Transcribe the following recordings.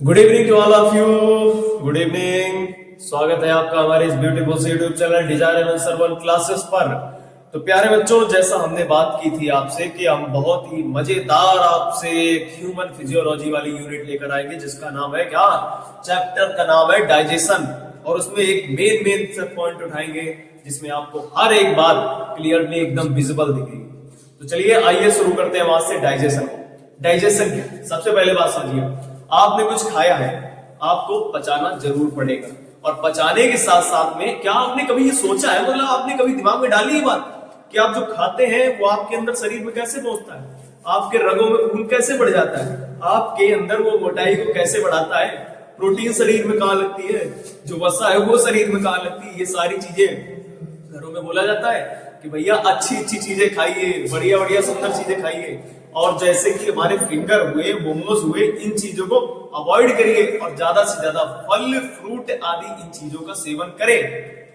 Good evening to all of you. Good evening. स्वागत है आपका हमारे इस ब्यूटीफुल से YouTube channel design and answer one classes पर। तो प्यारे बच्चों, जैसा हमने बात की थी आपसे कि हम बहुत ही मजेदार आपसे ह्यूमन फिजियोलॉजी वाली यूनिट लेकर आएंगे जिसका नाम है क्या, चैप्टर का नाम है डाइजेशन। और उसमें एक मेन से पॉइंट उठाएंगे जिसमें आपको हर एक बात क्लियरली एकदम विजिबल दिखेगी। तो चलिए आइए शुरू करते हैं वहां से डाइजेशन। डाइजेशन क्या, सबसे पहले बात समझिए, आपने कुछ खाया है, आपको पचाना जरूर पड़ेगा। और पचाने के साथ साथ में क्या आपने कभी ये सोचा है, मतलब आपने कभी दिमाग में डाली ये बात कि आप जो खाते हैं वो आपके अंदर शरीर में कैसे पहुंचता है, आपके रगों में खून कैसे बढ़ जाता है, आपके अंदर वो मोटाई को कैसे बढ़ाता है, प्रोटीन शरीर में कहां लगती है, जो वसा है वो शरीर में कहां लगती है। ये सारी चीजें घरों में बोला जाता है कि भैया अच्छी अच्छी चीजें खाइए, बढ़िया बढ़िया सुंदर चीजें खाइए। और जैसे कि हमारे फिंगर हुए, मोमोज हुए, इन चीजों को अवॉइड करिए और ज्यादा से ज्यादा फल फ्रूट आदि इन चीजों का सेवन करें।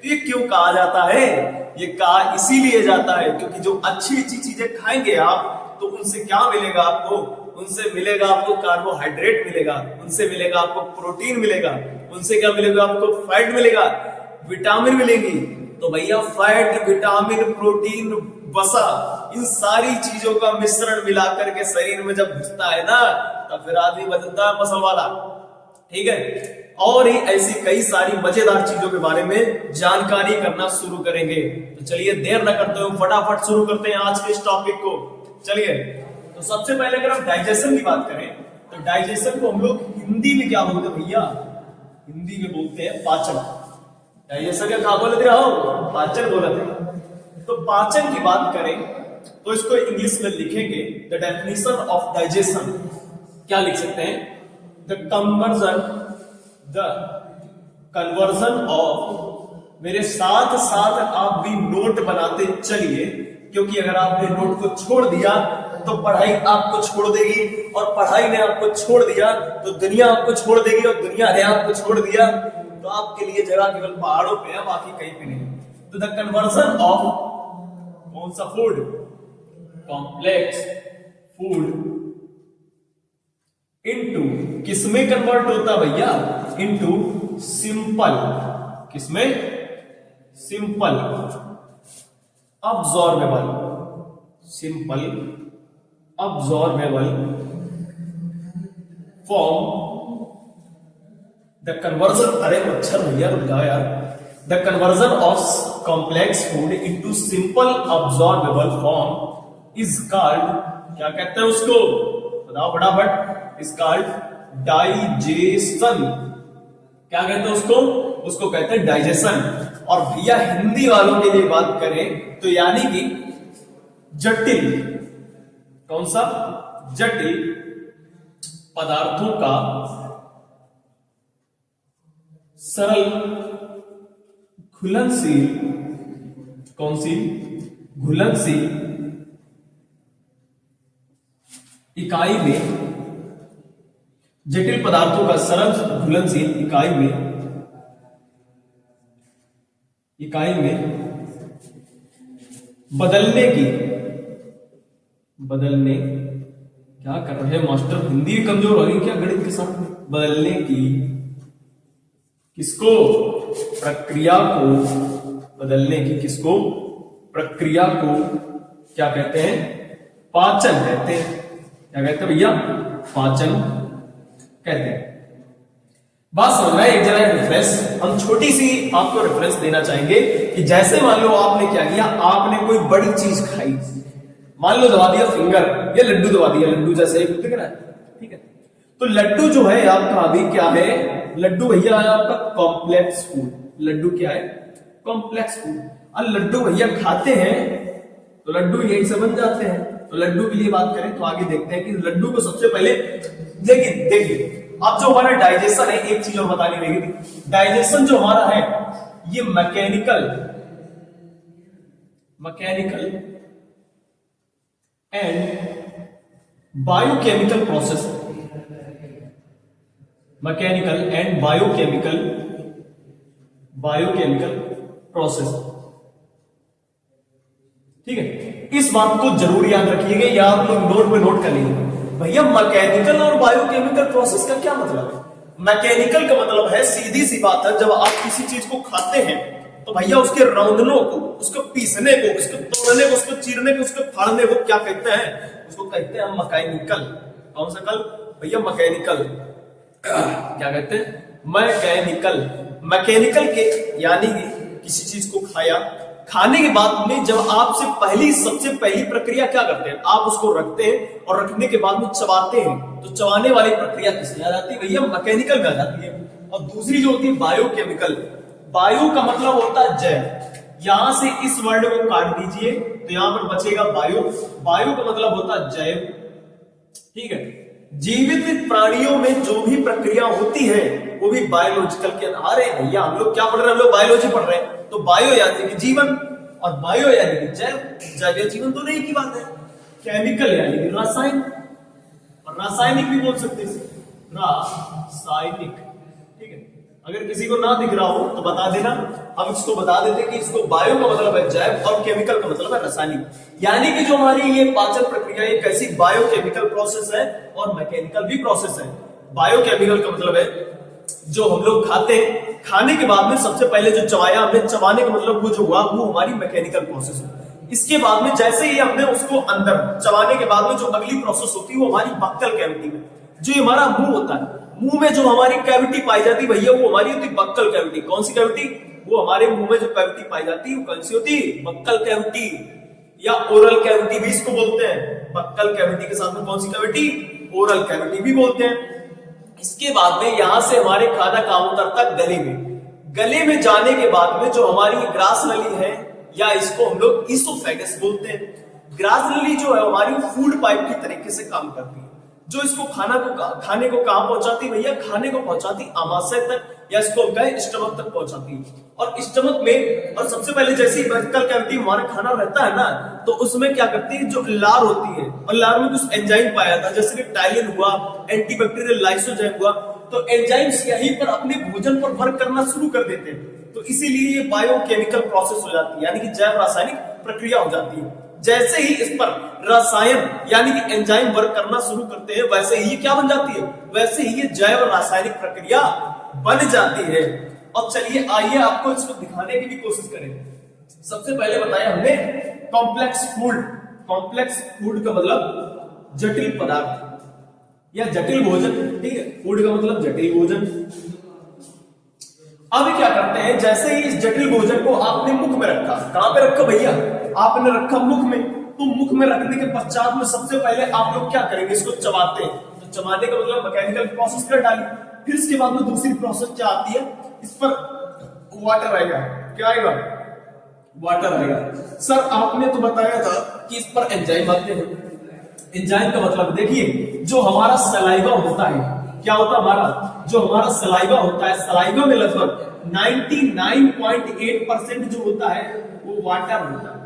तो ये क्यों कहा जाता है, ये कहा इसीलिए जाता है क्योंकि जो अच्छी अच्छी चीजें खाएंगे आप तो उनसे क्या मिलेगा आपको, उनसे मिलेगा आपको कार्बोहाइड्रेट मिलेगा, उनसे मिलेगा आपको प्रोटीन मिलेगा, उनसे क्या मिलेगा आपको फैट मिलेगा, विटामिन मिलेंगी। तो भैया फैट, विटामिन, प्रोटीन, वसा, इन सारी चीजों का मिश्रण मिलाकर के शरीर में जब घुसता है ना, तब फिर आदमी बनता है मसल वाला। ठीक है, और ही ऐसी कई सारी मजेदार चीजों के बारे में जानकारी करना शुरू करेंगे। तो चलिए देर न करते हुए फटाफट शुरू करते हैं आज के इस टॉपिक को। चलिए, तो सबसे पहले अगर हम डाइजेशन की बात करें तो डाइजेशन को हम लोग हिंदी में क्या बोलते हैं भैया, हिंदी में बोलते हैं पाचन। डाइजेशन का क्या बोलते हो, पाचन बोलते हैं। तो पाचन की बात करें तो इसको इंग्लिश में लिखेंगे द डेफिनेशन ऑफ डाइजेशन। क्या लिख सकते हैं, द कन्वर्जन ऑफ। मेरे साथ साथ आप भी नोट बनाते चलिए, क्योंकि अगर आपने नोट को छोड़ दिया तो पढ़ाई आपको छोड़ देगी, और पढ़ाई ने आपको छोड़ दिया तो दुनिया आपको छोड़ देगी, और दुनिया ने आपको छोड़ दिया तो आपके लिए जगह केवल पहाड़ों पे है, बाकी कहीं पे नहीं। तो द कन्वर्जन ऑफ कौन सा फूड, कॉम्प्लेक्स फूड इनटू, किसमें कन्वर्ट होता भैया, इनटू सिंपल, किसमें, simple absorbable, simple absorbable form. The conversion, अरे मच्छर भैया रुक जाओ यार। The conversion of complex food into simple absorbable form is called, क्या कहते हैं उसको, बताओ फटाफट, इज कॉल्ड डाइजेशन। क्या कहते हैं उसको, उसको कहते हैं डाइजेशन। और भैया हिंदी वालों के लिए बात करें तो यानी कि जटिल, कौन सा, जटिल पदार्थों का सरल घुलनशील, कौन सी, घुलनशील इकाई में, जटिल पदार्थों का सरल घुलनशील इकाई में बदलने की, बदलने, क्या कर रहे हैं मास्टर, हिंदी कमजोर हो गई क्या गणित के साथ, बदलने की, किसको, प्रक्रिया को, बदलने की किसको, प्रक्रिया को क्या कहते हैं, पाचन कहते हैं। क्या कहते हैं भैया, पाचन कहते हैं। बात समझना है, एक जरा रेफरेंस, हम छोटी सी आपको रेफरेंस देना चाहेंगे कि जैसे मान लो आपने क्या किया, आपने कोई बड़ी चीज खाई, मान लो दबा दिया फिंगर, या लड्डू दबा दिया, लड्डू जैसे दिख रहा है, ठीक है। तो लड्डू जो है आपका अभी क्या है, लड्डू भैया है आपका कॉम्प्लेक्स फूड। लड्डू क्या है, कॉम्प्लेक्स फूड। और लड्डू भैया खाते हैं तो लड्डू यही से बन जाते हैं। तो लड्डू के लिए बात करें तो आगे देखते हैं कि लड्डू को सबसे पहले देखिए अब जो हमारा डाइजेशन है, एक चीज और बतानी रहेगी, डाइजेशन जो हमारा है ये mechanical and biochemical process, mechanical and biochemical process, ठीक है। इस बात को जरूर याद रखिएगा, या आप लोग नोट में नोट कर लीजिए। भैया मैकेनिकल और बायोकेमिकल प्रोसेस का क्या मतलब है? मैकेनिकल का मतलब है, सीधी सी बात है, जब आप किसी चीज को खाते हैं तो भैया उसके रौंदनों को, उसको पीसने को, उसको तोड़ने को, उसको चीरने को, उसको फाड़ने को क्या कहते हैं? उसको कहते हैं मैकेनिकल। कौन सा कल भैया? मैकेनिकल। क्या कहते हैं? मैकेनिकल। मैकेनिकल के यानी किसी चीज को खाया, खाने के बाद में जब आपसे सबसे पहली प्रक्रिया क्या करते हैं? आप उसको रखते हैं और रखने के बाद में चबाते हैं, तो चबाने वाली प्रक्रिया किसमें आ जाती है भैया? मैकेनिकल में आ जाती है। और दूसरी जो होती है बायोकेमिकल। बायो का मतलब होता है जैव। यहां से इस वर्ड को काट दीजिए तो यहां पर बचेगा बायो। बायो का मतलब होता है जैव, ठीक है। जीवित प्राणियों में जो भी प्रक्रिया होती है वो भी बायोलॉजिकल के अंदर है। भैया हम लोग क्या पढ़ रहे हैं? हम लोग बायोलॉजी पढ़ रहे हैं, तो बायो यानी कि जीवन और बायो यानी कि जैव। जैव या जीवन दोनों एक ही बात है। केमिकल यानी कि रासायनिक, और रासायनिक भी बोल सकते हैं, रासायनिक, ठीक है। अगर किसी को ना दिख रहा हो तो बता देना, हम इसको बता देते कि इसको बायो का मतलब है जैव और केमिकल का मतलब है रासायनिक। यानी कि जो हमारी ये पाचन प्रक्रिया एक ऐसी बायोकेमिकल प्रोसेस है और मैकेनिकल भी प्रोसेस है। बायोकेमिकल का मतलब है जो हम लोग खाते हैं, खाने के बाद में सबसे पहले जो चबाया हमने, चबाने का मतलब वो जो हुआ वो हमारी मैकेनिकल प्रोसेस है। इसके बाद में जैसे ही हमने उसको अंदर चबाने के बाद में जो अगली प्रोसेस होती है वो हमारी बक्कल कैविटी में, जो हमारा मुंह होता है, मुंह में जो हमारी कैविटी पाई जाती है भैया वो हमारी होती है बक्कल कैविटी। कौन सी कैविटी? वो हमारे मुंह में जो कैविटी पाई जाती है वो कौन सी होती है? बक्कल कैविटी या ओरल कैविटी भी इसको बोलते हैं। बक्कल कैविटी के साथ में कौन सी कैविटी? ओरल कैविटी भी बोलते हैं। इसके बाद में यहां से हमारे खाना कहां उतरता है? गले में। गले में जाने के बाद में जो हमारी ग्रास नली है या इसको हम लोग इसोफेगस बोलते हैं। ग्रास नली जो है हमारी फूड पाइप की तरीके से काम करती है, जो इसको खाने को कहां पहुंचाती है भैया? खाने को पहुंचाती आमाशय तक, या इसको हम कहें स्टमक तक पहुंचाती है। और स्टमक में, और सबसे पहले जैसे ही बक्कल कैविटी हमारा खाना रहता है ना, तो उसमें क्या करती है? जो लार होती है, और लार में कुछ एंजाइम पाया जाता है, जैसे कि टाइलिन हुआ, एंटीबैक्टीरियल लाइसोजाइम हुआ, तो एंजाइम्स यहीं पर अपने भोजन पर वर्क करना शुरू कर देते हैं। तो इसीलिए ये बायोकेमिकल प्रोसेस हो जाती है, यानी कि जैव रासायनिक प्रक्रिया हो जाती है। जैसे ही इस पर रसायन यानी कि एंजाइम वर्क करना शुरू करते हैं, वैसे ही क्या बन जाती है? वैसे ही ये जैव रासायनिक प्रक्रिया बन जाती है। अब चलिए आइए आपको इसको दिखाने की भी कोशिश करें। सबसे पहले बताया हमने कॉम्प्लेक्स फूड। कॉम्प्लेक्स फूड का मतलब जटिल पदार्थ या जटिल भोजन, ठीक है। फूड का मतलब जटिल भोजन। अब क्या करते हैं? जैसे ही इस जटिल भोजन को आपने मुख में रखा, कहां पे रखा भैया? आपने रखा मुख में। तो मुख में रखने के पश्चात में सबसे पहले आप लोग क्या करेंगे? इसको चबाते हैं। तो चबाने का मतलब मैकेनिकल प्रोसेस कर डाली। फिर इसके बाद में दूसरी प्रोसेस क्या आती है? इस पर वाटर आएगा। क्या आएगा? वाटर आएगा। सर आपने तो बताया था कि इस पर एंजाइम आते हैं। एंजाइम का मतलब देखिए, जो हमारा सलाइवा होता है, क्या होता है हमारा? जो हमारा सलाइवा होता है, सलाइवा में लगभग 99.8% जो होता है वो वाटर होता है।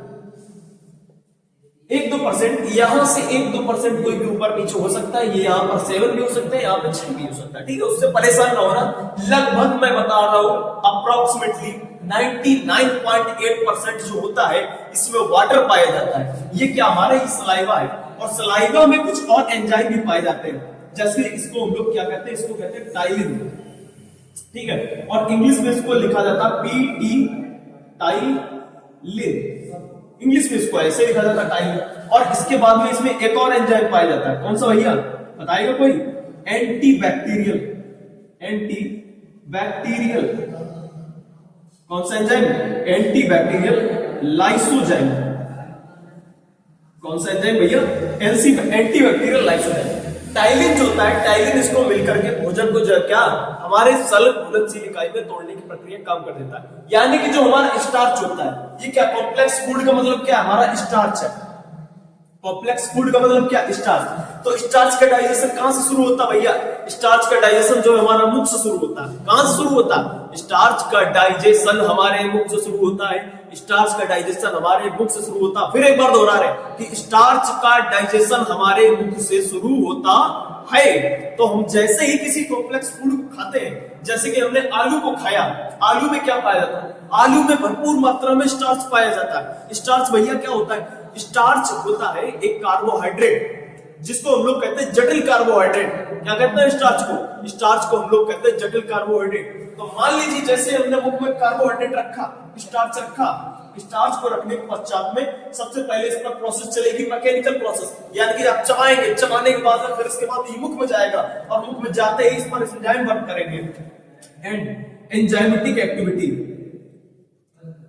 1-2% यहां से 1-2% कोई भी ऊपर नीचे हो सकता है। ये यहां पर 7 भी हो सकता है, यहां पर 6 भी हो सकता है, ठीक है। उससे परेशान ना होना। लगभग मैं बता रहा हूं अप्रोक्सीमेटली 99.8% जो होता है इसमें वाटर पाया जाता है। ये क्या हमारा ही सलाइवा है, और सलाइवा में कुछ और एंजाइम भी पाए जाते हैं। जैसे इसको हम लोग क्या कहते हैं? इसको कहते हैं टाइलिन, ठीक है। और इंग्लिश में इसको लिखा जाता है पीटी, टाइलिन। इंग्लिश में इसको ऐसे लिखा जाता है टाइलिन। और इसके बाद में इसमें एक और एंजाइम पाया जाता है। कौन सा भैया? बताएगा कोई? एंटीबैक्टीरियल। एंटीबैक्टीरियल कौन सा एंजाइम? Antibacterial lysozyme. कौन सा एंजाइम भैया? Antibacterial lysozyme. टाइलिन जो होता है, टाइलिन इसको मिलकर के भोजन को जो क्या हमारे सल घुलनशील इकाई में तोड़ने की प्रक्रिया काम कर देता है। यानी कि जो हमारा स्टार्च होता है, ये क्या कॉम्प्लेक्स फूड का मतलब क्या? हमारा स्टार्च है। कॉम्प्लेक्स फूड का मतलब क्या? स्टार्च। तो स्टार्च का डाइजेशन कहां से शुरू होता है भैया? स्टार्च का डाइजेशन जो हमारा मुख से शुरू होता है। कहां से शुरू होता है? स्टार्च का डाइजेशन हमारे मुख से शुरू होता है। स्टार्च का डाइजेशन हमारे मुख से शुरू होता है। फिर एक बार दोहरा रहे कि स्टार्च का डाइजेशन हमारे मुख से शुरू होता है। तो हम जैसे ही किसी कॉम्प्लेक्स फूड को खाते हैं, जैसे कि हमने आलू को खाया, आलू में क्या पाया जाता है? आलू में भरपूर मात्रा में स्टार्च पाया जाता है। स्टार्च भैया क्या होता है? स्टार्च होता है एक कार्बोहाइड्रेट जिसको हम लोग कहते हैं जटिल कार्बोहाइड्रेट। क्या कहते हैं स्टार्च को? स्टार्च को हम लोग कहते हैं जटिल कार्बोहाइड्रेट। तो मान लीजिए जैसे हमने मुख में कार्बोहाइड्रेट रखा, स्टार्च रखा, स्टार्च को रखने के पश्चात में सबसे पहले इस पर प्रोसेस चलेगी मैकेनिकल प्रोसेस, यानी कि आप चबाएंगे, चबाने के बाद फिर इसके बाद ये मुख में जाएगा और मुख में जाते ही इस पर एंजाइम वर्क करेंगे। एंड एंजाइमेटिक एक्टिविटी,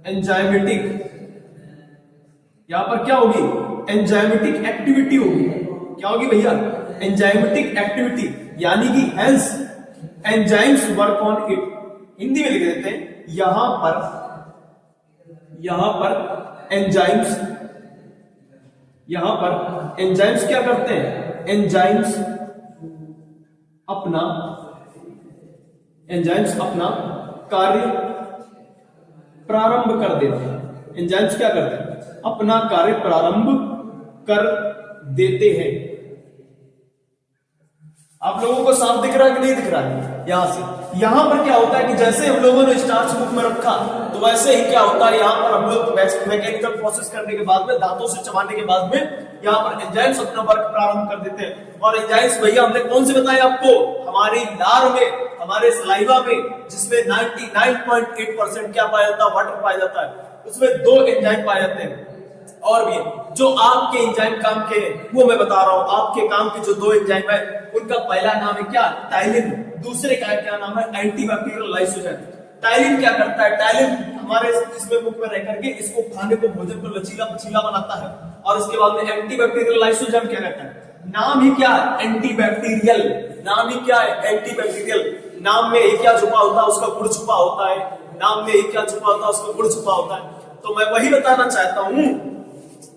एंजाइमेटिक यहां पर क्या होगी? एंजाइमेटिक एक्टिविटी होगी। क्या होगी भैया? एंजाइमेटिक एक्टिविटी, यानी कि hence enzymes work on it. Hindi में लिख देते हैं यहां पर एंजाइम्स क्या करते हैं? एंजाइम्स अपना कार्य प्रारंभ कर देते हैं। एंजाइम्स क्या करते हैं? अपना कार्य प्रारंभ कर देते हैं। आप लोगों को साफ दिख रहा है कि नहीं दिख रहा है? यहां से यहां पर क्या होता है कि जैसे हम लोगों ने स्टार्च मुख में रखा तो वैसे ही क्या होता है, यहां पर हम लोग मैकेनिकल प्रोसेस करने के बाद में, दांतों से चबाने के बाद में यहां पर एंजाइम्स अपना वर्क प्रारंभ कर देते हैं। और एंजाइम्स भैया हमने कौन से बताए आपको? हमारी लार में, हमारे सलाइवा में, जिसमें 99.8% क्या पाया जाता है? वाटर पाया जाता है। उसमें 2 एंजाइम पाए जाते हैं। और भी जो आपके एंजाइम काम के वो मैं बता रहा हूं। आपके काम के जो 2 एंजाइम है उनका पहला नाम है क्या? टाइलिन। दूसरे का क्या नाम है? Antibacterial lysozyme. टाइलिन क्या करता है? टाइलिन हमारे इसमें मुख में रह करके इसको खाने को, भोजन को लचीला पचीला बनाता है। और इसके बाद में एंटीबैक्टीरियल लाइसोजाइम क्या करता है? नाम ही क्या है? एंटीबैक्टीरियल। नाम ही क्या है? एंटीबैक्टीरियल। नाम में ही क्या छुपा होता है? उसका गुण छुपा होता है। नाम में ही क्या छुपा होता है? उसका गुण छुपा होता है। तो मैं वही बताना चाहता हूं,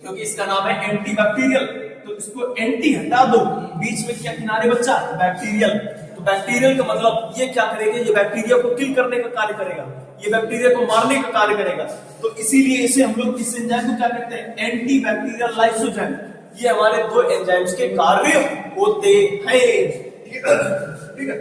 क्योंकि इसका नाम है एंटीबैक्टीरियल, तो इसको एंटी हटा दो, बीच में क्या किनारे बच्चा? बैक्टीरियल। तो बैक्टीरियल का मतलब ये क्या करेगा? ये बैक्टीरिया को किल करने का कार्य करेगा, ये बैक्टीरिया को मारने का कार्य करेगा। तो इसीलिए इसे हम लोग इस एंजाइम को क्या कहते हैं? Anti bacterial lysozyme. ये हमारे 2 एंजाइम्स के कार्य होते हैं। ठीक है।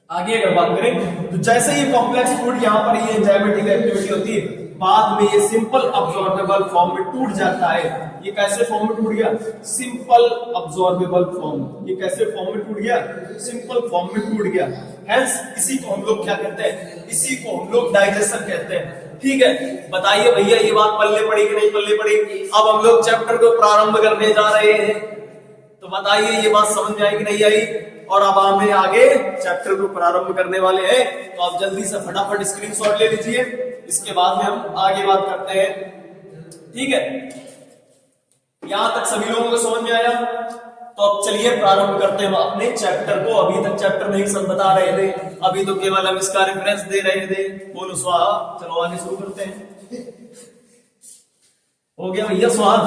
आगे अगर बात करें तो जैसे ये कॉम्प्लेक्स फूड, यहां पर ये एंजाइमेटिक एक्टिविटी होती है, बाद में ये सिंपल अब्सॉर्बेबल फॉर्म में टूट जाता है। ये कैसे फॉर्म में टूट गया? Simple absorbable form. ये कैसे फॉर्म में टूट गया? सिंपल फॉर्म में टूट गया। हेंस इसी को हम लोग क्या कहते हैं? इसी को हम लोग डाइजेशन कहते हैं। ठीक है, बताइए भैया ये बात पल्ले पड़ी कि नहीं पल्ले पड़ी? अब हम लोग चैप्टर को प्रारंभ करने जा रहे हैं, तो बताइए ये बात समझ में आई कि नहीं आई? और अब हमें आगे चैप्टर को प्रारंभ करने वाले हैं, तो आप जल्दी से फटाफट स्क्रीनशॉट ले लीजिए। इसके बाद में हम आगे बात करते हैं। ठीक है, यहां तक सभी लोगों को समझ में आया? तो अब चलिए प्रारंभ करते हैं अपने चैप्टर को। अभी तक चैप्टर नहीं सब बता रहे थे, अभी तो केवल हम इसका रेफरेंस दे रहे थे। बोलो स्वाहा। चलो आगे शुरू करते हैं। हो गया भैया स्वाहा?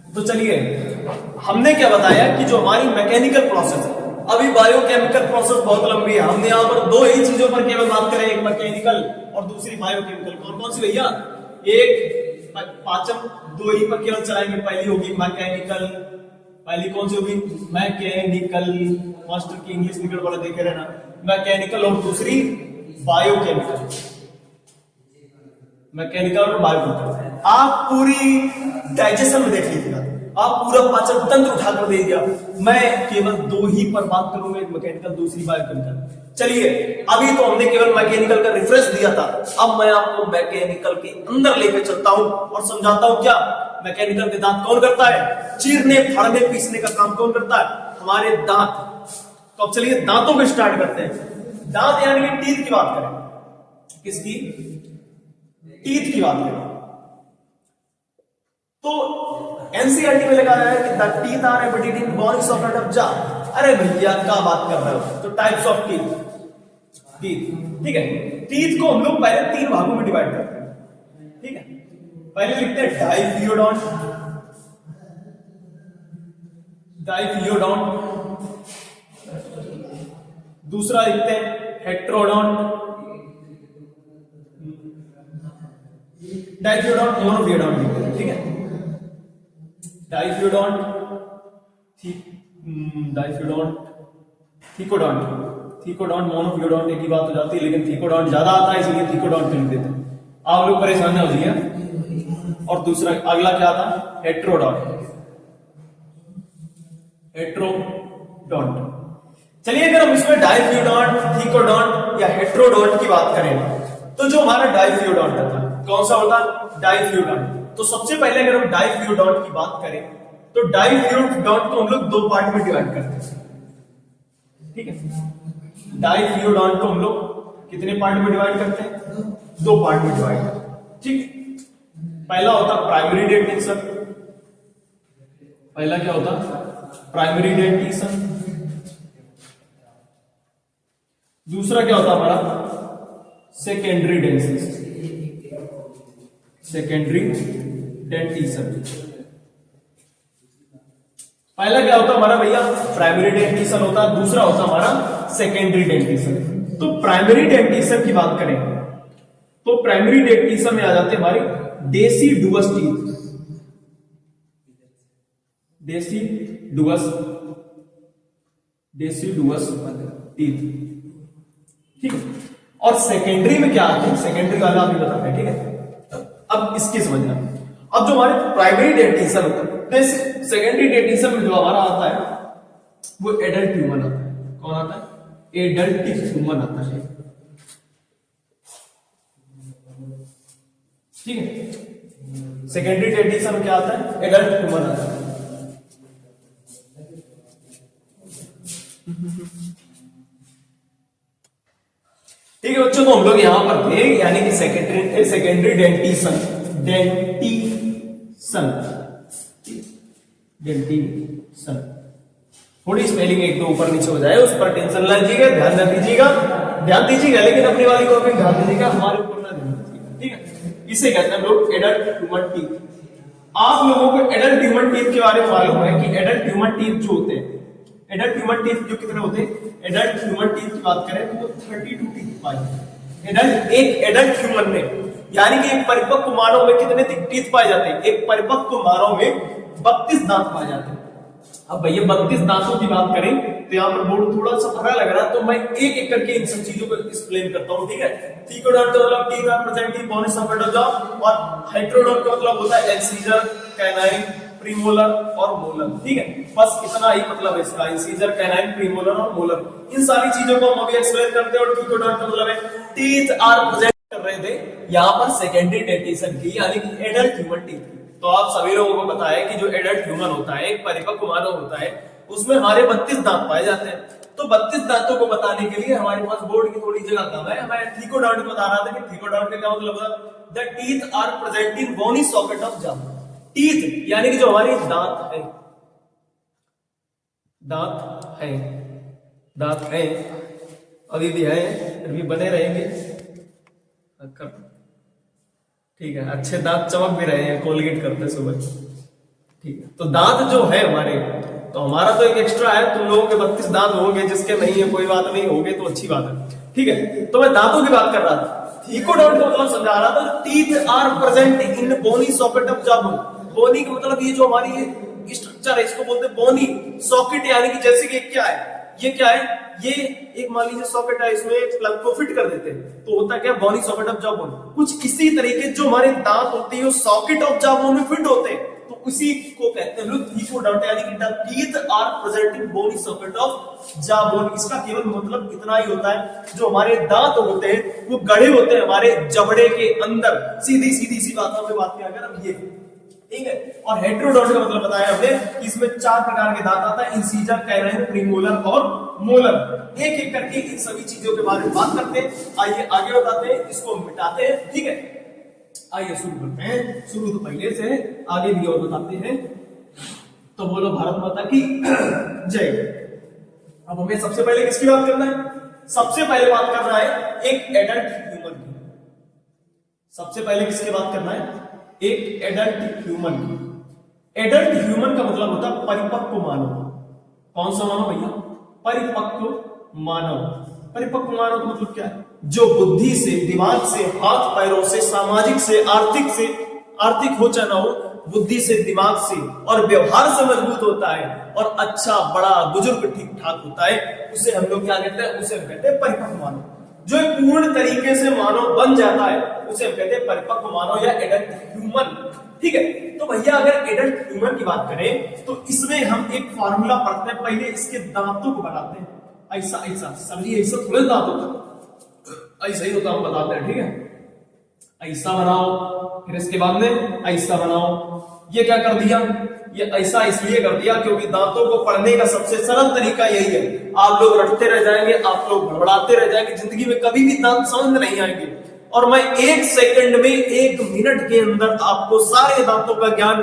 तो चलिए, हमने क्या बताया कि जो हमारी मैकेनिकल प्रोसेस है, अभी बायोकेमिकल प्रोसेस बहुत लंबी है। हमने यहाँ पर 2 ही चीजों पर केवल बात करें, एक मैकेनिकल और दूसरी बायोकेमिकल। कौन कौन सी भैया? एक पाचन, 2 ही पर केवल चलाएंगे। पहली होगी मैकेनिकल, पहली कौन सी होगी? मैकेनिकल। मास्टर की इंग्लिश निकल वाले देखे रहना। मैकेनिकल और दूसरी बायोकेमिकल। मैकेनिकल और बायोकेमिकल आप पूरी डाइजेशन में देख लीजिएगा, आप पूरा पाचन तंत्र उठाकर दे दिया। मैं केवल 2 ही पर बात करूंगा, एक मैकेनिकल, दूसरी बायोकेमिकल। चलिए, अभी तो हमने केवल मैकेनिकल का रेफरेंस दिया था, अब मैं आपको मैकेनिकल के अंदर लेकर चलता हूं और समझाता हूं क्या मैकेनिकल के दांत कौन करता है, चीरने फाड़ने पीसने का काम कौन करता है, हमारे दांत। तो अब चलिए दांतों को स्टार्ट करते हैं। दांत यानी कि टीथ की बात करें, किसकी? टीथ की बात करें तो एनसीईआरटी में लिखा है कि the teeth are embedded in bones of the jaw. अरे भैया क्या बात कर रहे हो? तो टाइप्स ऑफ टीथ, ठीक है। टीथ को हम लोग पहले 3 भागों में डिवाइड करते हैं, ठीक है। पहले लिखते हैं डाइफियोडोंट, दूसरा लिखते हैं हेट्रोडोंट, डाइफियोडोंट, मोनोफियोडोंट लिखते हैं, ठीक है। डाइफियोडोंट, थीकोडोंट, मोनोफियोडोंट एक ही बात हो जाती है, लेकिन थीकोडोंट ज्यादा आता है इसलिए थीकोडोंट लिख देते हैं। आप लोग परेशान हो जाइए। और दूसरा अगला क्या था, हेट्रोडॉट। हेट्रोडॉट। चलिए अगर हम इसमें डाइफ्यूडॉट, थीकोडॉट या हेट्रोडॉट की बात करें तो जो हमारा डाइफ्यूडॉट था कौन सा होता, डाइफ्यूडॉट। तो सबसे पहले अगर हम डाइफ्यूडॉट की बात करें तो डाइफ्यूडॉट को हम लोग दो पार्ट में डिवाइड करते हैं, ठीक है। डाइफ्यूडॉट को हम लोग कितने पार्ट में डिवाइड करते हैं, दो पार्ट में डिवाइड करते हैं, ठीक है। पहला होता प्राइमरी डेंटिशन। पहला क्या होता, प्राइमरी डेंटिशन। दूसरा क्या होता हमारा, सेकेंडरी डेंटिशन। Secondary dentition. पहला क्या होता हमारा भैया, प्राइमरी डेंटिशन होता, दूसरा होता हमारा सेकेंडरी डेंटिशन। तो प्राइमरी डेंटिशन की बात करें तो प्राइमरी डेंटिशन में आ जाते हमारे डेसिडुअस टीथ। डेसिडुअस टीथ, ठीक है। और सेकेंडरी में क्या आते हैं, सेकेंडरी वाला अभी बताते हैं, ठीक है। अब इसकी समझना, अब जो हमारे प्राइमरी डेंटिशन होता है, सेकेंडरी डेंटिशन में जो हमारा आता है वो एडल्ट ह्यूमन आता है। कौन आता है, एडल्ट ह्यूमन आता है, ठीक है। सेकेंडरी डेंटिशन में क्या आता है, एडल्ट ह्यूमन आता है। ठीक है बच्चों, तो हम लोग यहां पर थे, यानी कि सेकेंडरी डेंटिशन, थोड़ी स्पेलिंग एक तो ऊपर नीचे हो जाए, उस पर टेंशन ना लीजिएगा, ध्यान न दीजिएगा, लेकिन अपनी वाली को भी ध्यान दीजिएगा, हमारे ऊपर ना ध्यान दीजिएगा, ठीक है। इसे कहते हैं हम लोग एडल्ट ह्यूमन टीथ। आप लोगों को एडल्ट ह्यूमन टीथ के बारे में मालूम है कि एडल्ट ह्यूमन टीथ जो होते हैं, एडल्ट ह्यूमन टीथ जो कितने होते हैं, एडल्ट ह्यूमन टीथ की बात करें तो 32 टीथ पाए जाते हैं। एक एडल्ट ह्यूमन में, यानी कि एक परिपक्व मानव में कितने टीथ पाए जाते हैं, एक परिपक्व मानव में 32 दांत पाए जाते हैं। अब भैया 32 दांतों की बात करें तो यहाँ पर बोर्ड थोड़ा सा भरा लग रहा है, तो मैं एक एक करके इन सब चीजों को एक्सप्लेन करता हूँ, ठीक है। थीकोडॉट का मतलब teeth are present in bones of adult jaw, और हेट्रोडॉट का मतलब होता है इंसीजर, कैनाइन, प्रीमोलर और मोलर, ठीक है। बस इतना ही मतलब है इसका, इंसीजर, कैनाइन, प्रीमोलर और मोलर। इन सारी चीजों को हम अभी एक्सप्लेन करते हैं। और थीकोडॉट का मतलब है टीथ आर प्रेजेंट कर रहे थे यहाँ पर सेकेंडरी डेंटिशन की, यानी कि एडल्ट ह्यूमन टीथ। तो आप सभी लोगों को पता है कि जो एडल्ट ह्यूमन होता है, एक परिपक्व मानव होता है, उसमें हमारे 32 दांत पाए जाते हैं। तो 32 दांतों को बताने के लिए हमारे पास बोर्ड की थोड़ी जगह कम है। मैं थीकोडॉट बता रहा था कि थीकोडॉट का क्या मतलब है, the teeth are present in bony socket of jaw. Teeth यानी कि जो हमारे दांत है, अभी भी है, अभी बने रहेंगे, ठीक है। अच्छे दांत चमक भी रहे हैं, कोलगेट करते सुबह, ठीक है। तो दांत जो है हमारे, तो हमारा तो एक एक्स्ट्रा है, तुम लोगों के 32 दांत होंगे, जिसके नहीं है कोई बात नहीं, होंगे तो अच्छी बात है, ठीक है। तो मैं दांतों की बात कर रहा था, थीकोडॉट का मतलब समझा रहा था, teeth are present in bony socket of jaw. Bony का मतलब ये जो हमारी स्ट्रक्चर है, इसको बोलते हैं बोनी सॉकेट, यानी कि जैसे कि क्या है, ये क्या है, ये एक मान लीजिए सॉकेट है, इसमें प्लग को फिट कर देते हैं तो होता क्या, बोनी सॉकेट ऑफ जॉ बोन। कुछ इसी तरीके जो हमारे दांत होते हैं वो सॉकेट ऑफ जॉ बोन में फिट होते हैं, तो उसी को कहते हैं लोग थीकोडॉट, यानी कि the teeth are present in bony socket of jaw bone. इसका केवल मतलब इतना ही होता है, जो हमारे दांत होते हैं वो गड़े होते हैं हमारे जबड़े के अंदर। सीधी सी बातों में बात किया अगर अब ये, ठीक है। और हेट्रोडॉट का मतलब बताया हमने कि इसमें 4 प्रकार के दांत आता है, इंसीजर, कैनाइन, प्रीमोलर और मोलर। एक एक करके इन सभी चीजों के बारे में बात करते हैं। आइए आगे बताते हैं, इसको मिटाते हैं, ठीक है। आइए शुरू करते हैं, शुरू तो पहले से है, आगे भी और बताते हैं। तो बोलो भारत माता की जय। अब हमें सबसे पहले किसकी बात करना है, सबसे पहले बात करना है एक एडल्ट ह्यूमन की। सबसे पहले किसकी बात करना है, एक एडल्ट ह्यूमन की। एडल्ट ह्यूमन का मतलब होता है परिपक्व मानव। कौन सा मानव भैया, परिपक्व मानव। परिपक्व मानव का मतलब क्या है, जो बुद्धि से, दिमाग से, हाथ पैरों से, सामाजिक से, आर्थिक हो चाहे ना हो, बुद्धि से, दिमाग से और व्यवहार से मजबूत होता है और अच्छा बड़ा बुजुर्ग ठीक ठाक होता है, उसे हम लोग क्या कहते हैं, उसे हम कहते हैं परिपक्व मानव। जो एक पूर्ण तरीके से मानव बन जाता है उसे हम कहते हैं परिपक्व मानव या एडल्ट ह्यूमन। ठीक है, तो भैया अगर एडल्ट ह्यूमन की बात करें तो इसमें हम एक फॉर्मूला पढ़ते हैं, पहले इसके दांतों को बनाते हैं। ऐसा ऐसा सर जी, ऐसा थोड़े दांत होता, ऐसा ही होता हम बताते हैं। ठीक है, ऐसा बनाओ, फिर इसके बाद में ऐसा बनाओ। ये क्या कर दिया, ये ऐसा इसलिए कर दिया क्योंकि दांतों को पढ़ने का सबसे सरल तरीका यही है। आप लोग रटते रह जाएंगे, आप लोग घबराते रह जाएंगे, जिंदगी में कभी भी दांत समझ में नहीं आएंगे। और मैं 1 सेकंड में 1 मिनट के अंदर आपको सारे दांतों का ज्ञान,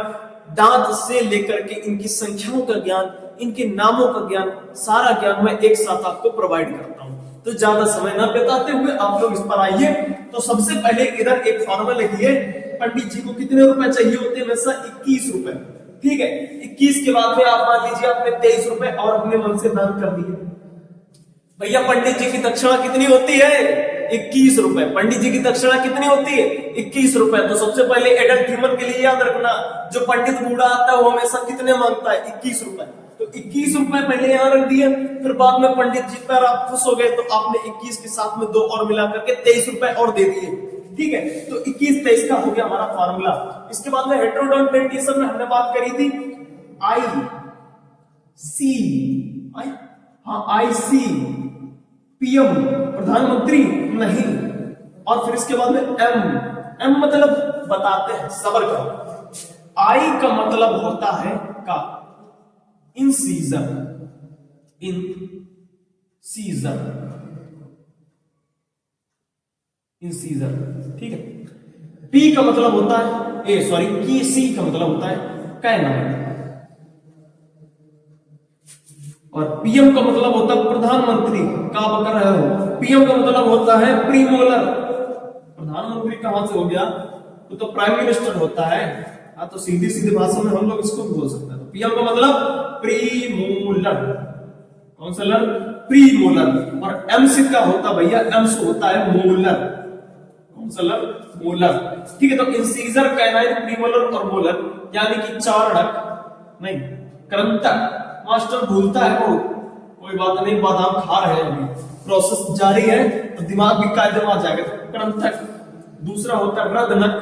दांत से लेकर के इनकी संख्याओं का ज्ञान, इनके नामों का ज्ञान, सारा ज्ञान मैं एक साथ आपको प्रोवाइड करता हूं। तो ज्यादा समय ना बिताते हुए आप लोग इस पर आइए। तो सबसे पहले इधर एक फॉर्मूला लिखिए, पंडित जी को कितने रुपए चाहिए होते हैं, वैसा 21 रुपए। ठीक है, 21 के बाद में आप मान लीजिए आपने 23 रुपए और अपने मन से दान कर दिए। भैया पंडित जी की दक्षिणा कितनी होती है, 21 रुपए। पंडित जी की दक्षिणा कितनी होती है, 21 रुपए। तो सबसे पहले एडल्ट ह्यूमन के लिए याद रखना, जो पंडित बूढ़ा आता है वो हमेशा कितने मांगता है, 21 रुपए। तो 21 रुपए पहले यहां रख दिया, फिर बाद में पंडित जी पर आप खुश हो गए तो आपने 21 के साथ में 2 और मिला करके 23 रुपए और दे दिए। ठीक है, तो 21-23 का हो गया हमारा फार्मूला। इसके बाद में हेटेरोडोन डेंटिशन में हमने बात करी थी आई सी, आई सी पीएम प्रधानमंत्री नहीं, और फिर इसके बाद में एम मतलब बताते हैं, सबर करो। आई का मतलब होता है का, इंसीजर, इंसीजर। ठीक है, पी का मतलब होता है सी का मतलब होता है कैनाइन, और पीएम का मतलब होता है प्रधानमंत्री। का कर रहे हो, पीएम का मतलब होता है प्रीमोलर। प्रधानमंत्री कहां से हो गया, तो प्राइम मिनिस्टर होता है। हाँ, तो सीधी सीधी भाषा में हम लोग इसको बोल सकते हैं। तो पीएम का मतलब प्रीमोलर, कौन सा लर, प्रीमोलर। और एम का होता भैया, एम से होता है मोलर, कौन सा लर, मोलर। ठीक है, तो इंसीजर, कैनाइन, प्रीमोलर और मोलर, यानी कि 4 अड़क नहीं, कृंतक। मास्टर भूलता है वो, कोई बात नहीं, बादाम खा रहे हैं, अभी प्रोसेस जारी है तो दिमाग भी कायदे में आ जाएगा। तो कृंतक, दूसरा होता है रदनक,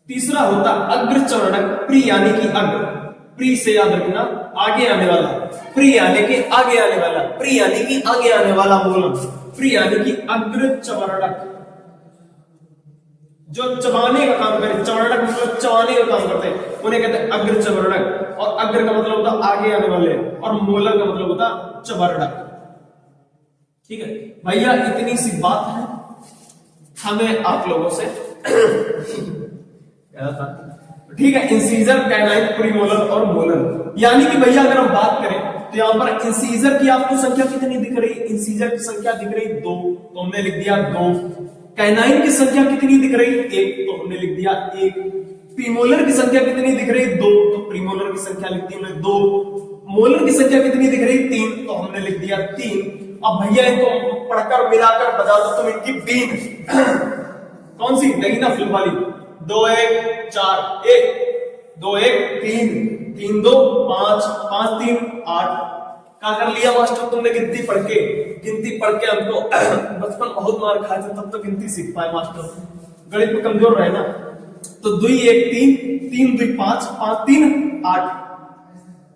तीसरा होता अग्रचरणक, प्री यानी कि अग्र, प्री से याद रखना आगे आने वाला, प्री यानी कि आगे आने वाला, प्री यानी कि आगे आने वाला मूलक, प्री यानी कि अग्रचरणक, जो चबाने का काम करे। चवर्णक मतलब चबाने का काम करते हैं, उन्हें कहते हैं अग्रचवर्णक। और अग्र का मतलब होता है आगे आने वाले, और मोलर का मतलब होता है चवर्णक। ठीक है भैया, इतनी सी बात है हमें आप लोगों से क्या था। ठीक है, इंसीजर, कैनाइन, प्रीमोलर और मोलर। यानी कि भैया अगर हम बात करें तो यहां पर इंसीजर की आपको संख्या कितनी दिख रही, इंसीजर की संख्या दिख रही 2, तो हमने लिख दिया 2। कैनाइन की संख्या कितनी दिख रही, 1, तो हमने लिख दिया 1। प्रीमोलर की संख्या कितनी दिख रही, 2, तो प्रीमोलर की संख्या लिख दी हमने 2। मोलर की संख्या कितनी दिख रही, 3, तो हमने लिख दिया 3। अब भैया इनको पढ़कर मिलाकर बजा दो तुम इनकी बीन कौन सी, नगीना फिल्म वाली, 2 1 4 1 2 1 3 3 2 5 5 3 8। क्या कर लिया मास्टर तुमने, गिनती पढ़ के हमको बचपन बहुत मार खाए थे, तब तो गिनती सीख पाए मास्टर, गणित में कमजोर रहे ना। तो 2 1 3 3 2 5 5 3 8।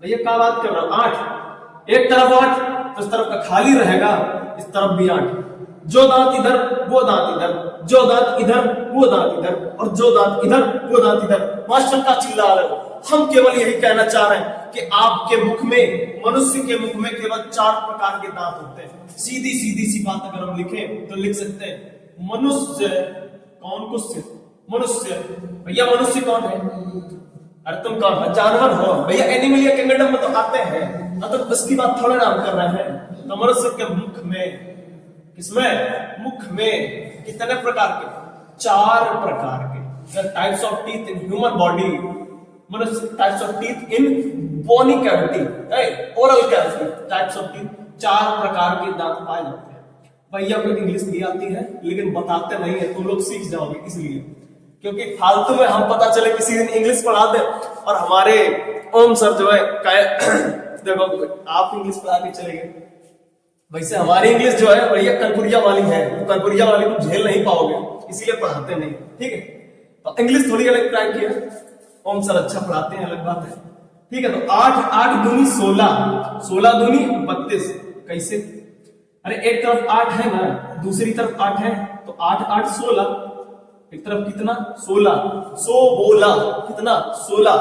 भैया क्या बात कर रहा हूं, 8, एक तरफ 8 तो इस तरफ का खाली रहेगा, इस तरफ भी 8। जो दांत इधर वो दांत इधर, जो दांत इधर वो दांत इधर, और जो दांत इधर वो दांत इधर। मास्टर का चिल्ला रहे हो, हम केवल यही कहना चाह रहे हैं कि आपके मुख में, मनुष्य के मुख में केवल 4 प्रकार के दांत होते हैं। सीधी सी बात अगर हम लिखें तो लिख सकते हैं मनुष्य, कौन कुछ मनुष्य, भैया मनुष्य कौन है, अरे तुम कौन है, जानवर हो भैया, एनिमल या किंगडम में तो आते हैं, तो उसकी बात थोड़ा नाम कर रहे हैं। तो मनुष्य के मुख में, किसमें, मुख में कितने प्रकार के, 4 प्रकार के। Types of teeth in human body, मनुष्य types of teeth in bony cavity, oral cavity, types of teeth, 4 प्रकार के दांत पाए जाते हैं। भैया को इंग्लिश भी आती है लेकिन बताते नहीं है, तुम लोग सीख जाओगे इसलिए, क्योंकि फालतू में हम पता चले किसी दिन इंग्लिश पढ़ा दे और हमारे ओम सर जो है देखो आप इंग्लिश पढ़ा के चले गए, वैसे हमारी इंग्लिश जो है भैया कनपुरिया वाली है, तो कनपुरिया वाली को झेल नहीं पाओगे, इसीलिए पढ़ाते नहीं। ठीक है, तो इंग्लिश थोड़ी अलग ट्राई किया। ओम सर अच्छा पढ़ाते हैं, अलग बात है। ठीक है, तो 8 8 दूनी 16, 16 दूनी 32। कैसे? अरे एक तरफ 8 है ना, दूसरी तरफ 8 है, तो 8 8 16। एक तरफ कितना? 16, 100 बोला कितना? 16,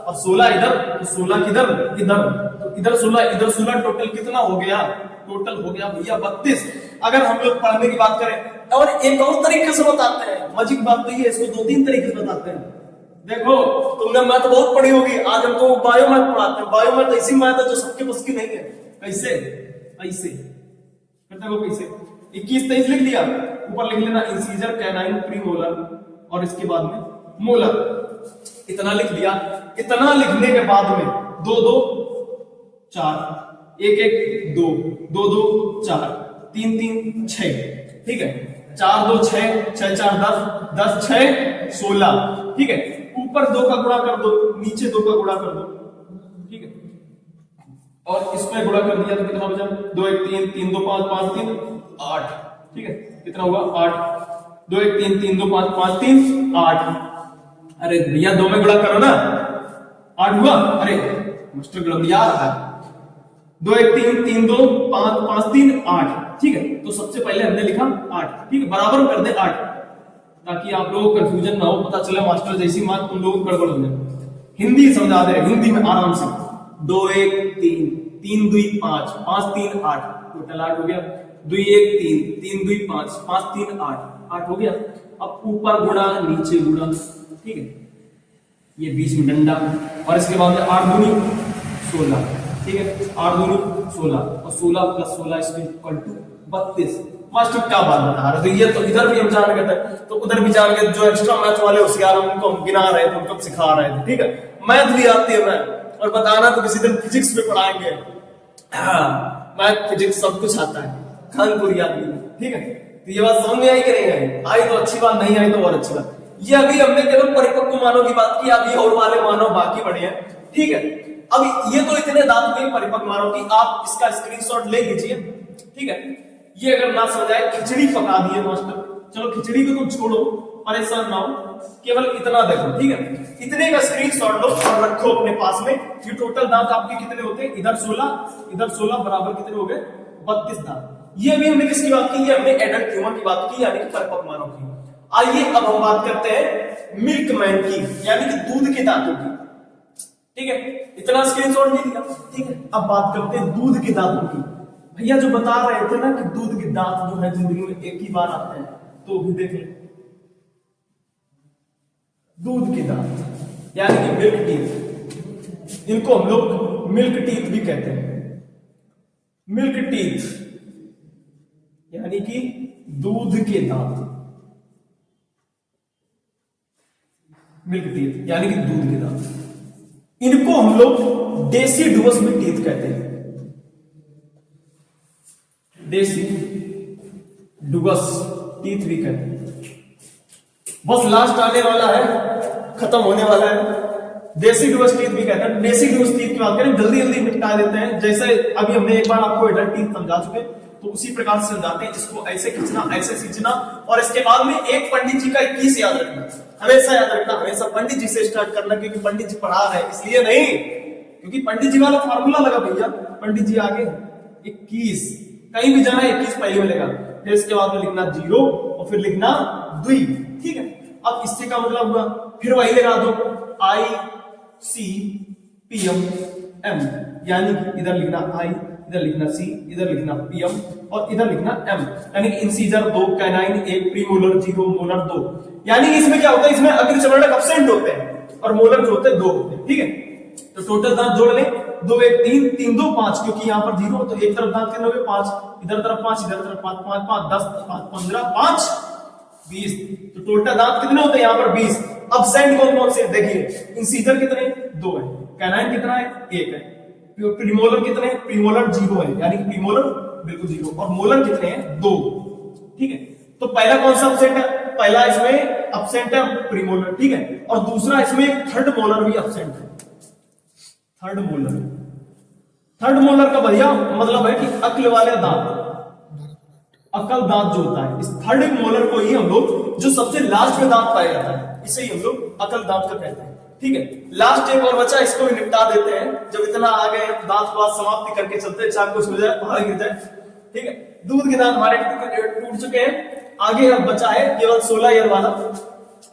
और 16 इधर, तो 16 किधर? इधर, तो इधर 16 इधर 16, टोटल कितना हो गया? टोटल हो गया भैया 32। अगर हम लोग पढ़ने की बात करें, और एक और तरीके से बताते हैं, मजिक बात तो ये, इसको 2-3 तरीके से बताते हैं। देखो, तुमने मैथ बहुत पढ़ी होगी, आज हमको बायो मैथ पढ़ाते हैं। बायो मैथ ऐसी मैथ है जो सबके बस की नहीं है। कैसे? ऐसे करते हो। कैसे? 21 23 लिख लिया, ऊपर लिख लेना इंसीजर, कैनाइन, प्रीमोलर, और इसके बाद में मोलर। इतना लिख लिया। इतना लिखने के बाद में 2 2 4, 1 1 2, 2 2 4, 3 3 6। ठीक है, 4 2 6, 6 4 10, 10 6 16। ठीक है, ऊपर 2 का गुणा कर दो, नीचे 2 का गुणा कर दो। ठीक है, और इसमें गुणा कर दिया तो कितना बचा? 2 1 3, 3 2 5, 5 3 8। ठीक है, कितना हुआ? 8। 2 1 3, 3 2 5, 5 3 8। अरे भैया 2 में गुणा करो ना, 8 हुआ। अरे मास्टर गड़बड़िया रहा है। 2 1 3, 3 2 5, 5 3 8। ठीक है, तो सबसे पहले हमने लिखा 8। ठीक है, बराबर कर दे 8, ताकि आप लोगों को कंफ्यूजन ना हो, पता चले मास्टर जैसी बात तुम लोगों को गड़बड़ हो जाए। हिंदी समझा दे, हिंदी में आराम से। 2 1 3, 3 2 5, 5 3 8, टोटल 8 हो गया। 2 1 3, 3 2 5, 5 3 8, 8 हो गया। अब ऊपर गुणा, नीचे गुणा। ठीक है, ये बीच में डंडा, और इसके बाद 8 दूनी 16। ठीक है, 8 दूनी 16, और 16 प्लस 16 इक्वल टू 32। मास्टर क्या बात बता रहे थे? ये तो इधर भी हम जान गए थे, तो उधर भी जान गए। जो एक्स्ट्रा मैथ वाले होशियार, उनको हम गिना रहे थे, उनको सिखा रहे थे। ठीक है, मैथ भी आती है मैथ, और बताना तो किसी दिन फिजिक्स में पढ़ाएंगे। हाँ, मैथ फिजिक्स सब कुछ आता है, कानपुरिया भी। ठीक है, तो ये बात समझ में आई कि नहीं आई? आई तो अच्छी बात, नहीं आई तो और अच्छी बात। ये अभी हमने केवल परिपक्व मानों की बात की, अभी और वाले मानव बाकी बढ़िया। ठीक है, अब ये तो इतने दांत हुए परिपक्व मानव की, आप इसका स्क्रीनशॉट ले लीजिए। ठीक है, ये अगर ना समझ आए, खिचड़ी पका दिए मास्टर। चलो खिचड़ी को तुम छोड़ो, परेशान ना हो, केवल इतना देखो। ठीक है, इतने का स्क्रीनशॉट लो और रखो अपने पास में। ये टोटल दांत आपके कितने होते हैं? इधर 16, इधर 16, बराबर कितने हो गए? 32 दांत। ये भी हमने किसकी बात की? ये हमने एडल्ट ह्यूमन की बात की, यानी कि परिपक्व मानव की। आइए अब हम बात करते हैं मिल्कमैन की, यानी कि दूध के दांतों की। ठीक है, इतना स्क्रीनशॉट ले लिया। ठीक है, अब बात करते हैं दूध के दांतों की। भैया जो बता रहे थे ना कि दूध के दांत जो है जिंदगी में एक ही बार आते हैं, तो भी देख ले। दूध के दांत यानी कि मिल्क टीथ, इनको हम लोग मिल्क टीथ भी कहते हैं। मिल्क टीथ यानी कि दूध के दांत, मिल्क टीथ यानी कि दूध के दांत। इनको हम लोग डेसिडुअस भी टीथ कहते हैं। डेसिडुअस टीथ भी कहते हैं। बस लास्ट आने वाला है, खत्म होने वाला है। डेसिडुअस टीथ भी कहते हैं। डेसिडुअस टीथ की बात करें, जल्दी जल्दी निपटा देते हैं। जैसे अभी हमने एक बार आपको एडल्ट टीथ समझा चुके, तो उसी प्रकार से समझाते हैं। इसको ऐसे खींचना, ऐसे खींचना, और इसके बाद में एक पंडित जी का 21 याद रखना, हमेशा याद रखना। हमेशा पंडित जी से स्टार्ट करना, क्योंकि पंडित जी पढ़ा रहे हैं, इसलिए नहीं, क्योंकि पंडित जी वाला फार्मूला लगा भैया। पंडित जी आगे 21, कहीं भी जाना 21 पहले मिलेगा, फिर इसके बाद में लिखना 0 और फिर लिखना 2। ठीक है, अब इससे का मतलब हुआ, फिर वही लगा दो ICPM M, यानी कि इधर लिखना I, इधर लिखना C, इधर लिखना PM और इधर लिखना M, यानी कि इंसीजर 2, कैनाइन 1, प्रीमोलर 0, मोलर 2। यानी कि इसमें क्या होता है? इसमें अग्रचर्णक अपसेंट होते हैं और मोलर जो होते हैं 2 होते हैं। ठीक है, तो टोटल दांत जोड़ लें, 2 1 3, 3 2 5, क्योंकि यहाँ पर 0, तो एक तरफ दांत कितने हो गए? 5, इधर तरफ 5, इधर तरफ 5, 5 5 10, 5 15, 5 20, तो टोटल दांत कितने होते हैं? यहाँ पर 20। अपसेंट कौन कौन से? देखिए, इंसीजर कितने? 2 है, कैनाइन कितना है? 1 है, प्रीमोलर कितने? प्रीमोलर 0 है, यानी कि प्रीमोलर बिल्कुल 0, और मोलर कितने हैं? 2। ठीक है, तो पहला कौन सा अपसेंट है? पहला इसमें अपसेंट है प्रीमोलर। ठीक है, और दूसरा इसमें थर्ड मोलर भी अपसेंट है। थर्ड मोलर थर्ड मोलर का बढ़िया मतलब है कि अक्ल वाले दांत, अकल दांत जो होता है, इस थर्ड मोलर को ही हम लोग जो सबसे लास्ट में दांत पाया जाता है इसे ही हम लोग अकल दांत का कहते हैं। ठीक है, लास्ट एक और बचा, इसको भी निपटा देते हैं। जब इतना आ गए दांत को समाप्ति करके चलते हैं, चाहे कुछ हो जाए पहाड़ गिर जाए। ठीक है, दूध के दांत हमारे टूट चुके हैं। आगे अब बचा है केवल 16 ईयर वाला,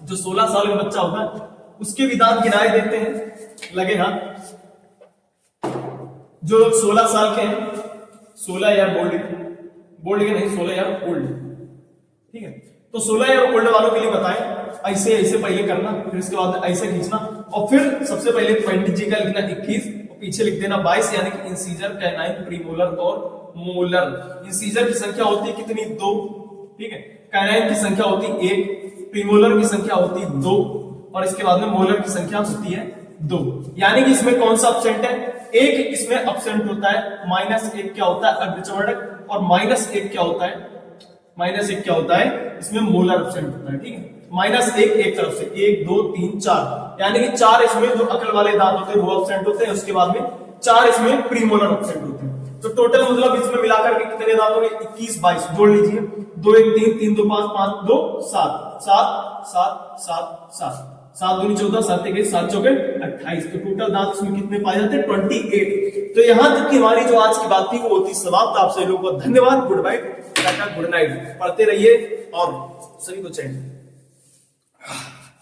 जो 16 साल का बच्चा होता है उसके भी दांत गिनाए देते हैं, लगे हाथ। जो 16 साल के हैं, 16 ईयर बोल्ड के नहीं, 16 ईयर ओल्ड। ठीक है, तो 16 ईयर ओल्ड वालों के लिए बताएं, ऐसे ऐसे पहले करना, फिर इसके बाद ऐसे खींचना, और फिर सबसे पहले पेंडिजी का लिखना 21 और पीछे लिख देना 22, यानी कि इंसीजर, कैनाइन, प्रीमोलर और मोलर। इंसीजर की संख्या होती है कितनी? 2। ठीक है, कैनाइन की संख्या होती है 1, प्रीमोलर की संख्या होती है 2 और इसके बाद में मोलर की संख्या होती है 2। यानी कि इसमें कौन सा अपसेंट है? एक इसमें अपसेंट होता है, -1 क्या होता है? अर्धचमड़क, और -1 क्या होता है? -1 क्या होता है? इसमें मोलर अपसेंट होता है। ठीक है, -1 एक तरफ से, 1 2 3 4, यानी कि 4 इसमें जो अकल वाले दांत होते हैं वो अपसेंट होते हैं, उसके बाद में 4 इसमें प्रीमोलर अपसेंट होते हैं। तो टोटल मतलब इसमें मिलाकर के कितने दांत हो गए? 21 22, जोड़ लीजिए, 2 1 3 3 2 5 5 2 7 7 7 7 7 7 दूनी 14, 7 1 7 चौके 28। तो टोटल दांत इसमें कितने पाए जाते हैं? 28। तो यहां तक की हमारी जो आज की बात थी वो होती समाप्त। आप सभी लोगों को धन्यवाद, good bye, tata, good night. पढ़ते रहिए और सभी को चैन।